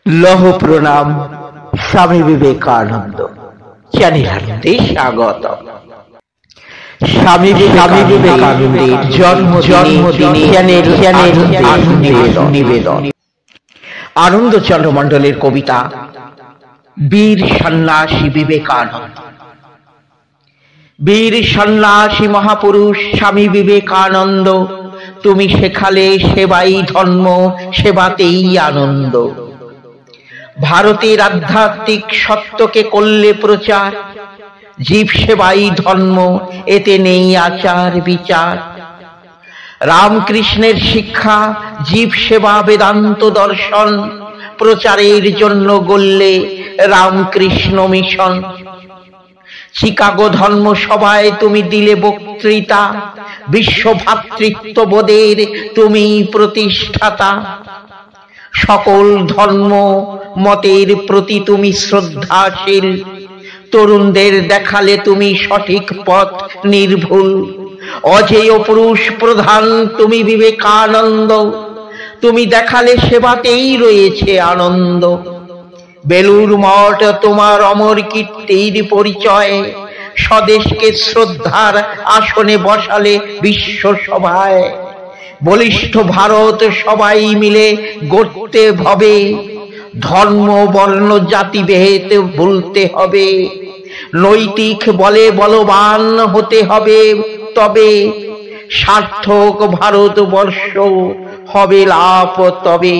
লৌহ প্রণাম। স্বামী বিবেকানন্দ চ্যানেল আনন্দে স্বাগত। স্বামী বিবেকানন্দের জন্মদিনে চ্যানেল নিবেদন। আনন্দচন্দ্র মণ্ডলের কবিতা বীর সন্ন্যাসী বিবেকানন্দ। বীর সন্ন্যাসী মহাপুরুষ স্বামী বিবেকানন্দ, তুমি শেখালে সেবাই ধর্ম, সেবাতেই আনন্দ। ভারতের আধ্যাত্মিক সত্যকে করলে প্রচার, জীব সেবাই ধর্ম, এতে নেই আচার বিচার। রামকৃষ্ণের শিক্ষা জীব সেবা বেদান্ত দর্শন, প্রচারের জন্য গড়লে রামকৃষ্ণ মিশন। চিকাগো ধর্ম সভায় তুমি দিলে বক্তৃতা, বিশ্ব ভ্রাতৃত্ববোধের তুমি প্রতিষ্ঠাতা। সকল ধর্ম মতের প্রতি তুমি শ্রদ্ধাশীল, তরুণদের দেখালে তুমি সঠিক পথ নির্ভুল। অজেয় পুরুষ প্রধান তুমি বিবেকানন্দ, তুমি দেখালে সেবাতেই রয়েছে আনন্দ। বেলুর মঠ তোমার অমর কীর্তির পরিচয়, স্বদেশকে শ্রদ্ধার আসনে বসালে বিশ্ব সভায়। বলিষ্ঠ ভারত সবাই মিলে গড়তে হবে, ধর্ম বর্ণ জাতি ভেদ ভুলতে হবে। নৈতিক বলে বলবান হতে হবে, তবে সার্থক ভারতবর্ষ হবে লাভ তবে।